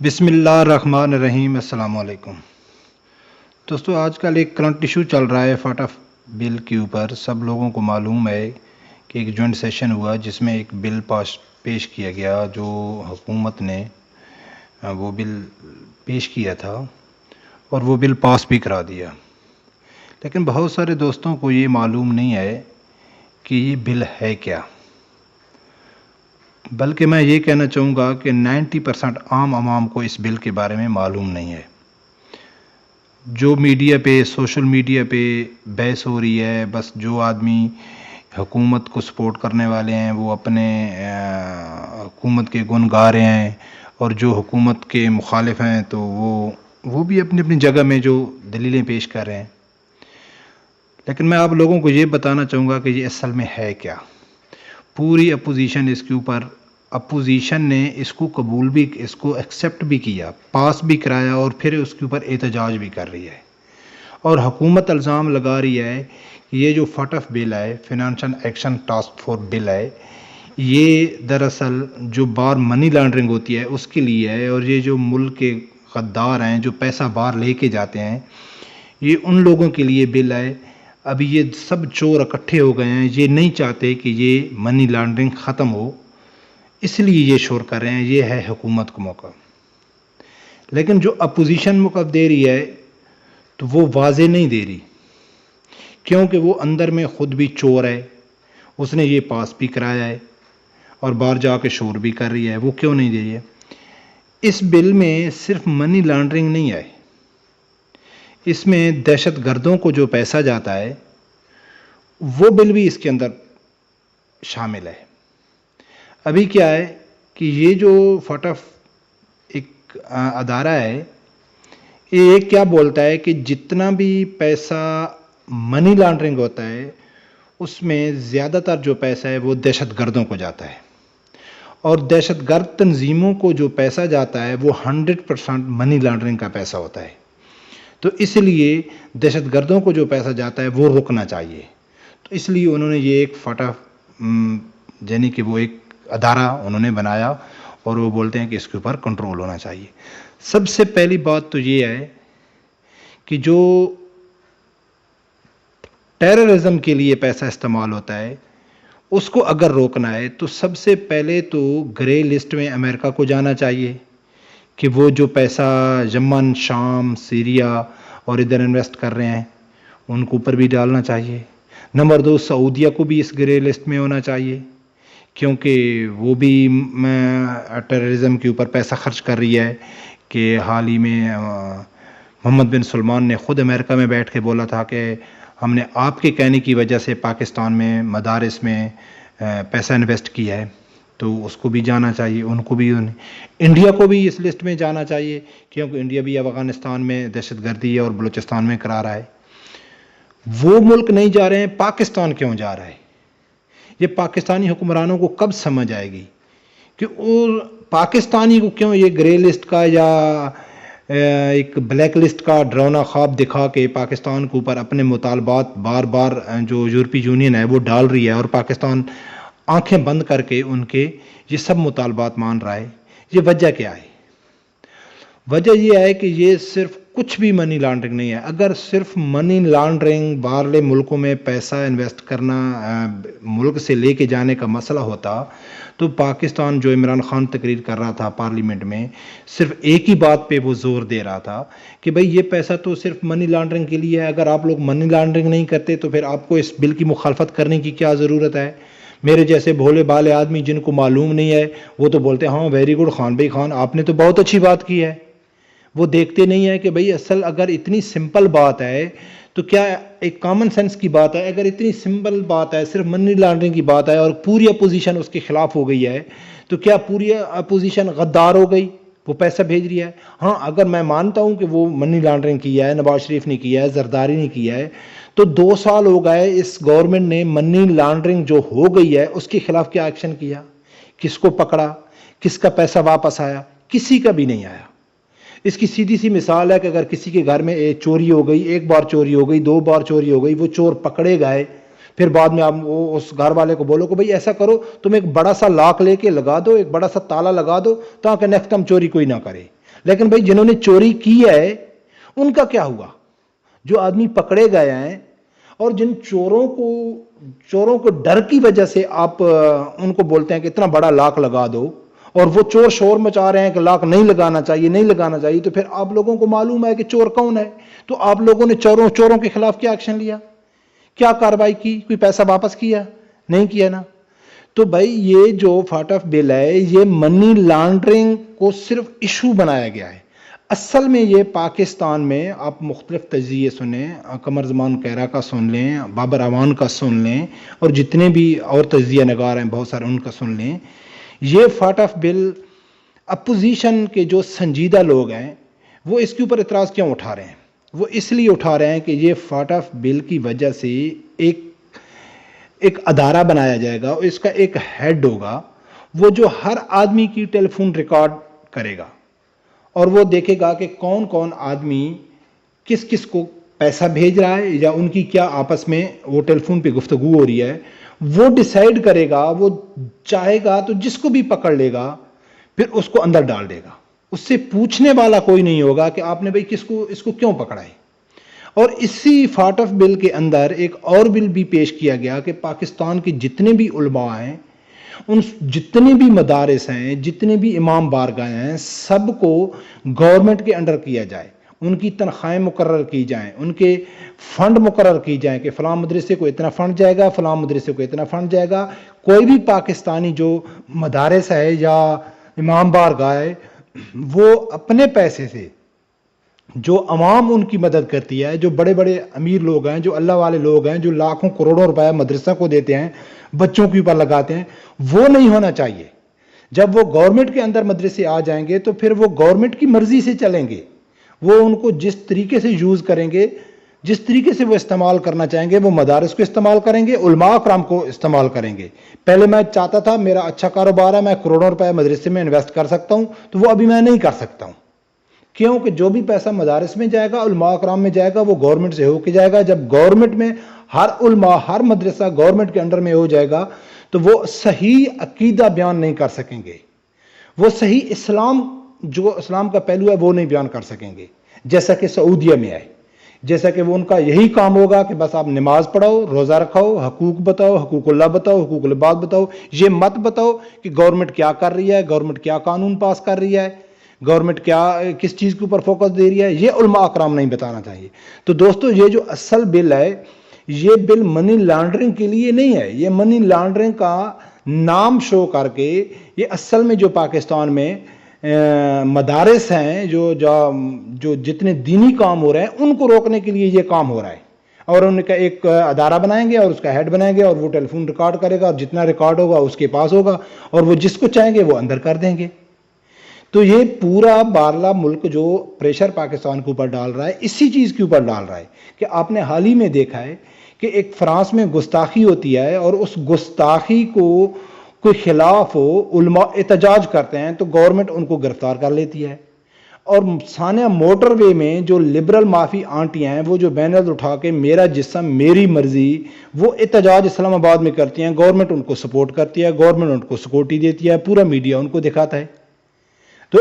بسم اللہ الرحمن الرحیم۔ السلام علیکم دوستو، آج کل ایک کرنٹ ایشو چل رہا ہے فاٹا بل کے اوپر۔ سب لوگوں کو معلوم ہے کہ ایک جوائنٹ سیشن ہوا جس میں ایک بل پیش کیا گیا، جو حکومت نے وہ بل پیش کیا تھا اور وہ بل پاس بھی کرا دیا، لیکن بہت سارے دوستوں کو یہ معلوم نہیں ہے کہ یہ بل ہے کیا۔ بلکہ میں یہ کہنا چاہوں گا کہ 90% عام عوام کو اس بل کے بارے میں معلوم نہیں ہے۔ جو میڈیا پہ، سوشل میڈیا پہ بحث ہو رہی ہے، بس جو آدمی حکومت کو سپورٹ کرنے والے ہیں وہ اپنے حکومت کے گن گا رہے ہیں، اور جو حکومت کے مخالف ہیں تو وہ بھی اپنی اپنی جگہ میں جو دلیلیں پیش کر رہے ہیں۔ لیکن میں آپ لوگوں کو یہ بتانا چاہوں گا کہ یہ اصل میں ہے کیا۔ پوری اپوزیشن اس کے اوپر، اپوزیشن نے اس کو قبول بھی، اس کو ایکسیپٹ بھی کیا، پاس بھی کرایا، اور پھر اس کے اوپر احتجاج بھی کر رہی ہے۔ اور حکومت الزام لگا رہی ہے کہ یہ جو فاٹف بل ہے، فائنینشیل ایکشن ٹاسک فورس بل ہے، یہ دراصل جو باہر منی لانڈرنگ ہوتی ہے اس کے لیے ہے، اور یہ جو ملک کے غدار ہیں جو پیسہ باہر لے کے جاتے ہیں، یہ ان لوگوں کے لیے بل ہے۔ ابھی یہ سب چور اکٹھے ہو گئے ہیں، یہ نہیں چاہتے کہ یہ منی لانڈرنگ ختم ہو، اس لیے یہ شور کر رہے ہیں۔ یہ ہے حکومت کو موقع، لیکن جو اپوزیشن موقع دے رہی ہے تو وہ واضح نہیں دے رہی، کیونکہ وہ اندر میں خود بھی چور ہے، اس نے یہ پاس بھی کرایا ہے اور باہر جا کے شور بھی کر رہی ہے۔ وہ کیوں نہیں دے رہی ہے؟ اس بل میں صرف منی لانڈرنگ نہیں ہے، اس میں دہشت گردوں کو جو پیسہ جاتا ہے وہ بل بھی اس کے اندر شامل ہے۔ ابھی کیا ہے کہ یہ جو فاٹف ایک ادارہ ہے، یہ کیا بولتا ہے کہ جتنا بھی پیسہ منی لانڈرنگ ہوتا ہے اس میں زیادہ تر جو پیسہ ہے وہ دہشت گردوں کو جاتا ہے، اور دہشت گرد تنظیموں کو جو پیسہ جاتا ہے وہ 100% منی لانڈرنگ کا پیسہ ہوتا ہے۔ تو اس لیے دہشت گردوں کو جو پیسہ جاتا ہے وہ رکنا چاہیے، تو اس لیے انہوں نے یہ ایک فاٹف یعنی کہ وہ ایک ادارہ انہوں نے بنایا، اور وہ بولتے ہیں کہ اس کے اوپر کنٹرول ہونا چاہیے۔ سب سے پہلی بات تو یہ ہے کہ جو ٹیررزم کے لیے پیسہ استعمال ہوتا ہے اس کو اگر روکنا ہے تو سب سے پہلے تو گرے لسٹ میں امریکہ کو جانا چاہیے کہ وہ جو پیسہ یمن، شام، سیریا اور ادھر انویسٹ کر رہے ہیں ان کو اوپر بھی ڈالنا چاہیے۔ نمبر 2، سعودیہ کو بھی اس گرے لسٹ میں ہونا چاہیے، کیونکہ وہ بھی ٹیررزم کے اوپر پیسہ خرچ کر رہی ہے۔ کہ حال ہی میں محمد بن سلمان نے خود امریکہ میں بیٹھ کے بولا تھا کہ ہم نے آپ کے کہنے کی وجہ سے پاکستان میں مدارس میں پیسہ انویسٹ کیا ہے، تو اس کو بھی جانا چاہیے، ان کو بھی، انڈیا کو بھی اس لسٹ میں جانا چاہیے، کیونکہ انڈیا بھی افغانستان میں دہشت گردی اور بلوچستان میں کرا رہا ہے۔ وہ ملک نہیں جا رہے ہیں، پاکستان کیوں جا رہا ہے؟ یہ پاکستانی حکمرانوں کو کب سمجھ آئے گی کہ پاکستانی کو کیوں یہ گرے لسٹ کا یا ایک بلیک لسٹ کا ڈراؤنا خواب دکھا کے پاکستان کے اوپر اپنے مطالبات بار بار جو یورپی یونین ہے وہ ڈال رہی ہے، اور پاکستان آنکھیں بند کر کے ان کے یہ سب مطالبات مان رہا ہے۔ یہ وجہ کیا ہے؟ وجہ یہ ہے کہ یہ صرف کچھ بھی منی لانڈرنگ نہیں ہے۔ اگر صرف منی لانڈرنگ باہرلے ملکوں میں پیسہ انویسٹ کرنا، ملک سے لے کے جانے کا مسئلہ ہوتا تو پاکستان جو عمران خان تقریر کر رہا تھا پارلیمنٹ میں، صرف ایک ہی بات پہ وہ زور دے رہا تھا کہ بھئی یہ پیسہ تو صرف منی لانڈرنگ کے لیے ہے، اگر آپ لوگ منی لانڈرنگ نہیں کرتے تو پھر آپ کو اس بل کی مخالفت کرنے کی کیا ضرورت ہے؟ میرے جیسے بھولے بھالے آدمی جن کو معلوم نہیں ہے وہ تو بولتے ہیں ہاں ویری گڈ خان بھائی خان، آپ نے تو بہت اچھی بات کی ہے۔ وہ دیکھتے نہیں ہے کہ بھئی اصل اگر اتنی سمپل بات ہے تو کیا ایک کامن سینس کی بات ہے، اگر اتنی سمپل بات ہے، صرف منی لانڈرنگ کی بات ہے، اور پوری اپوزیشن اس کے خلاف ہو گئی ہے، تو کیا پوری اپوزیشن غدار ہو گئی؟ وہ پیسہ بھیج رہی ہے۔ ہاں اگر میں مانتا ہوں کہ وہ منی لانڈرنگ کیا ہے، نواز شریف نے کیا ہے، زرداری نے کیا ہے، تو 2 سال ہو گئے اس گورنمنٹ نے منی لانڈرنگ جو ہو گئی ہے اس کے خلاف کیا ایکشن کیا؟ کس کو پکڑا؟ کس کا پیسہ واپس آیا؟ کسی کا بھی نہیں آیا۔ اس کی سیدھی سی مثال ہے کہ اگر کسی کے گھر میں چوری ہو گئی، ایک بار چوری ہو گئی، 2 بار چوری ہو گئی، وہ چور پکڑے گئے، پھر بعد میں آپ اس گھر والے کو بولو کہ بھئی ایسا کرو، تم ایک بڑا سا لاک لے کے لگا دو، ایک بڑا سا تالا لگا دو تاکہ نیکسٹ ٹائم چوری کوئی نہ کرے۔ لیکن بھائی جنہوں نے چوری کی ہے ان کا کیا ہوا؟ جو آدمی پکڑے گئے ہیں اور جن چوروں کو ڈر کی وجہ سے آپ ان کو بولتے ہیں کہ اتنا بڑا لاک لگا دو، اور وہ چور شور مچا رہے ہیں کہ لاک نہیں لگانا چاہیے نہیں لگانا چاہیے، تو پھر آپ لوگوں کو معلوم ہے کہ چور کون ہے، تو آپ لوگوں نے چوروں کے خلاف کیا ایکشن لیا؟ کیا کارروائی کی؟ کوئی پیسہ واپس کیا؟ نہیں کیا نا۔ تو بھائی یہ جو فاٹ آف بل ہے یہ منی لانڈرنگ کو صرف ایشو بنایا گیا ہے۔ اصل میں یہ پاکستان میں آپ مختلف تجزیے سنیں، قمر زمان کیرا کا سن لیں، بابر اعوان کا سن لیں، اور جتنے بھی اور تجزیہ نگار ہیں بہت سارے ان کا سن لیں، یہ فاٹ آف بل اپوزیشن کے جو سنجیدہ لوگ ہیں وہ اس کے اوپر اعتراض کیوں اٹھا رہے ہیں؟ وہ اس لیے اٹھا رہے ہیں کہ یہ فاٹ آف بل کی وجہ سے ایک ادارہ بنایا جائے گا، اس کا ایک ہیڈ ہوگا، وہ جو ہر آدمی کی ٹیلی فون ریکارڈ کرے گا اور وہ دیکھے گا کہ کون کون آدمی کس کس کو پیسہ بھیج رہا ہے یا ان کی کیا آپس میں وہ ٹیلی فون پہ گفتگو ہو رہی ہے، وہ ڈیسائیڈ کرے گا، وہ چاہے گا تو جس کو بھی پکڑ لے گا پھر اس کو اندر ڈال دے گا، اس سے پوچھنے والا کوئی نہیں ہوگا کہ آپ نے بھائی اس کو کیوں پکڑا ہے۔ اور اسی فاٹ آف بل کے اندر ایک اور بل بھی پیش کیا گیا کہ پاکستان کے جتنے بھی علماء ہیں، ان جتنے بھی مدارس ہیں، جتنے بھی امام بارگاہیں ہیں، سب کو گورنمنٹ کے انڈر کیا جائے، ان کی تنخواہیں مقرر کی جائیں، ان کے فنڈ مقرر کی جائیں کہ فلاں مدرسے کو اتنا فنڈ جائے گا، فلاں مدرسے کو اتنا فنڈ جائے گا۔ کوئی بھی پاکستانی جو مدارس ہے یا امام بارگاہ ہے وہ اپنے پیسے سے، جو عوام ان کی مدد کرتی ہے، جو بڑے بڑے امیر لوگ ہیں، جو اللہ والے لوگ ہیں، جو لاکھوں کروڑوں روپے مدرسہ کو دیتے ہیں، بچوں کے اوپر لگاتے ہیں، وہ نہیں ہونا چاہیے۔ جب وہ گورنمنٹ کے اندر مدرسے آ جائیں گے تو پھر وہ گورنمنٹ کی مرضی سے چلیں گے، وہ ان کو جس طریقے سے یوز کریں گے، جس طریقے سے وہ استعمال کرنا چاہیں گے، وہ مدارس کو استعمال کریں گے، علماء کرام کو استعمال کریں گے۔ پہلے میں چاہتا تھا میرا اچھا کاروبار ہے، میں کروڑوں روپے مدرسے میں انویسٹ کر سکتا ہوں، تو وہ ابھی میں نہیں کر سکتا ہوں، کیونکہ جو بھی پیسہ مدارس میں جائے گا، علماء کرام میں جائے گا، وہ گورنمنٹ سے ہو کے جائے گا۔ جب گورنمنٹ میں ہر علماء، ہر مدرسہ گورنمنٹ کے انڈر میں ہو جائے گا تو وہ صحیح عقیدہ بیان نہیں کر سکیں گے، وہ صحیح جو اسلام کا پہلو ہے وہ نہیں بیان کر سکیں گے، جیسا کہ سعودیہ میں ہے، جیسا کہ وہ ان کا یہی کام ہوگا کہ بس آپ نماز پڑھاؤ، روزہ رکھاؤ، حقوق بتاؤ، حقوق اللہ بتاؤ، حقوق العباد بتاؤ، یہ مت بتاؤ کہ گورنمنٹ کیا کر رہی ہے، گورنمنٹ کیا قانون پاس کر رہی ہے، گورنمنٹ کس چیز کے اوپر فوکس دے رہی ہے، یہ علماء اکرام نہیں بتانا چاہیے۔ تو دوستو یہ جو اصل بل ہے یہ بل منی لانڈرنگ کے لیے نہیں ہے، یہ منی لانڈرنگ کا نام شو کر کے یہ اصل میں جو پاکستان میں مدارس ہیں، جو جتنے دینی کام ہو رہے ہیں ان کو روکنے کے لیے یہ کام ہو رہا ہے، اور ان کا ایک ادارہ بنائیں گے اور اس کا ہیڈ بنائیں گے اور وہ ٹیلی فون ریکارڈ کرے گا، اور جتنا ریکارڈ ہوگا اس کے پاس ہوگا اور وہ جس کو چاہیں گے وہ اندر کر دیں گے۔ تو یہ پورا بارلا ملک جو پریشر پاکستان کے اوپر ڈال رہا ہے اسی چیز کے اوپر ڈال رہا ہے کہ آپ نے حال ہی میں دیکھا ہے کہ ایک فرانس میں گستاخی ہوتی ہے اور اس گستاخی کو کوئی خلاف ہو، علماء احتجاج کرتے ہیں تو گورنمنٹ ان کو گرفتار کر لیتی ہے، اور سانحہ موٹر وے میں جو لبرل معافی آنٹیاں ہیں وہ جو بینرز اٹھا کے میرا جسم میری مرضی، وہ احتجاج اسلام آباد میں کرتی ہیں، گورنمنٹ ان کو سپورٹ کرتی ہے، گورنمنٹ ان کو سیکورٹی دیتی ہے، پورا میڈیا ان کو دکھاتا ہے۔ تو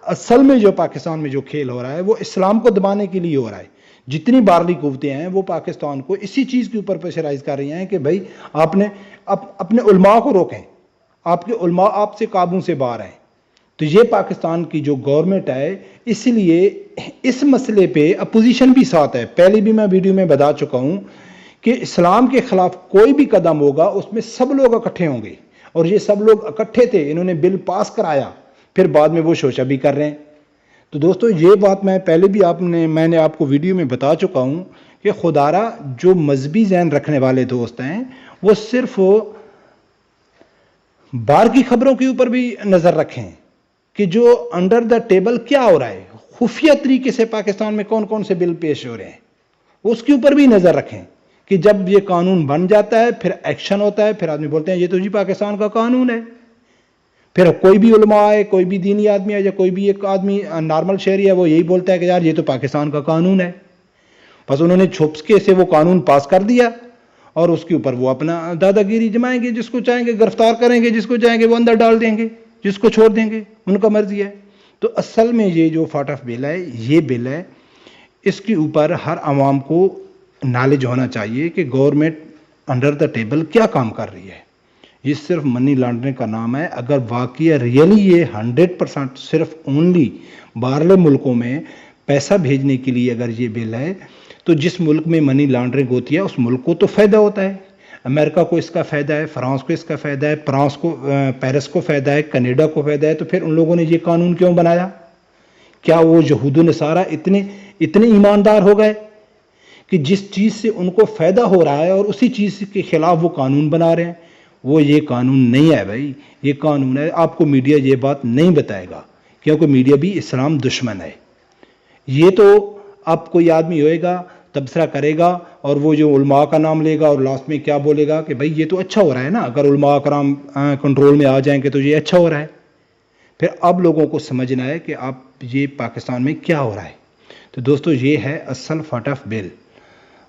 اصل میں جو پاکستان میں جو کھیل ہو رہا ہے وہ اسلام کو دبانے کے لیے ہو رہا ہے۔ جتنی باہرلی قوتیں ہیں وہ پاکستان کو اسی چیز کے اوپر پریشرائز کر رہی ہیں کہ بھائی آپ نے اپنے علماء کو روکیں، آپ کے علماء آپ سے قابو سے باہر ہیں۔ تو یہ پاکستان کی جو گورنمنٹ ہے، اس لیے اس مسئلے پہ اپوزیشن بھی ساتھ ہے۔ پہلے بھی میں ویڈیو میں بتا چکا ہوں کہ اسلام کے خلاف کوئی بھی قدم ہوگا اس میں سب لوگ اکٹھے ہوں گے، اور یہ سب لوگ اکٹھے تھے، انہوں نے بل پاس کرایا، پھر بعد میں وہ شوشہ بھی کر رہے ہیں۔ تو دوستو یہ بات میں پہلے بھی میں نے آپ کو ویڈیو میں بتا چکا ہوں کہ خدارہ جو مذہبی ذہن رکھنے والے دوست ہیں وہ صرف باہر کی خبروں کے اوپر بھی نظر رکھیں کہ جو انڈر دا ٹیبل کیا ہو رہا ہے، خفیہ طریقے سے پاکستان میں کون کون سے بل پیش ہو رہے ہیں، اس کے اوپر بھی نظر رکھیں کہ جب یہ قانون بن جاتا ہے پھر ایکشن ہوتا ہے، پھر آدمی بولتے ہیں یہ تو جی پاکستان کا قانون ہے، پھر کوئی بھی علماء آئے، کوئی بھی دینی آدمی ہے یا کوئی بھی ایک آدمی نارمل شہری ہے وہ یہی بولتا ہے کہ یار یہ تو پاکستان کا قانون ہے۔ بس انہوں نے چھپکے سے وہ قانون پاس کر دیا اور اس کے اوپر وہ اپنا دادا گیری جمائیں گے، جس کو چاہیں گے گرفتار کریں گے، جس کو چاہیں گے وہ اندر ڈال دیں گے، جس کو چھوڑ دیں گے، ان کا مرضی ہے۔ تو اصل میں یہ جو فاٹ آف بل ہے، یہ بل ہے، اس کے اوپر ہر عوام کو نالج ہونا چاہیے کہ گورنمنٹ انڈر دا ٹیبل کیا کام کر رہی ہے۔ یہ صرف منی لانڈرنگ کا نام ہے۔ اگر واقعی ریئلی یہ 100% صرف اونلی باہرلے ملکوں میں پیسہ بھیجنے کے لیے اگر یہ بل ہے، تو جس ملک میں منی لانڈرنگ ہوتی ہے اس ملک کو تو فائدہ ہوتا ہے۔ امریکہ کو اس کا فائدہ ہے، فرانس کو اس کا فائدہ ہے، پیرس کو فائدہ ہے، کینیڈا کو فائدہ ہے، تو پھر ان لوگوں نے یہ قانون کیوں بنایا؟ کیا وہ یہود و نصارہ اتنے ایماندار ہو گئے کہ جس چیز سے ان کو فائدہ ہو رہا ہے اور اسی چیز کے خلاف وہ قانون بنا رہے ہیں؟ وہ یہ قانون نہیں ہے بھائی، یہ قانون ہے۔ آپ کو میڈیا یہ بات نہیں بتائے گا، کیونکہ میڈیا بھی اسلام دشمن ہے۔ یہ تو آپ کوئی آدمی ہوئے گا، تبصرہ کرے گا، اور وہ جو علماء کا نام لے گا اور لاسٹ میں کیا بولے گا کہ بھائی یہ تو اچھا ہو رہا ہے نا، اگر علماء کرام کنٹرول میں آ جائیں گے تو یہ اچھا ہو رہا ہے۔ پھر اب لوگوں کو سمجھنا ہے کہ اب یہ پاکستان میں کیا ہو رہا ہے۔ تو دوستو، یہ ہے اصل فاٹ آف بل۔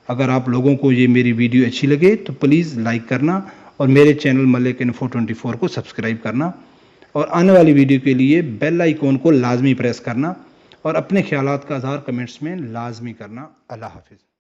اگر آپ لوگوں کو یہ میری ویڈیو اچھی لگے تو پلیز لائک کرنا، اور میرے چینل ملک انفو 24 کو سبسکرائب کرنا، اور آنے والی ویڈیو کے لیے بیل آئیکن کو لازمی پریس کرنا، اور اپنے خیالات کا اظہار کمنٹس میں لازمی کرنا۔ اللہ حافظ۔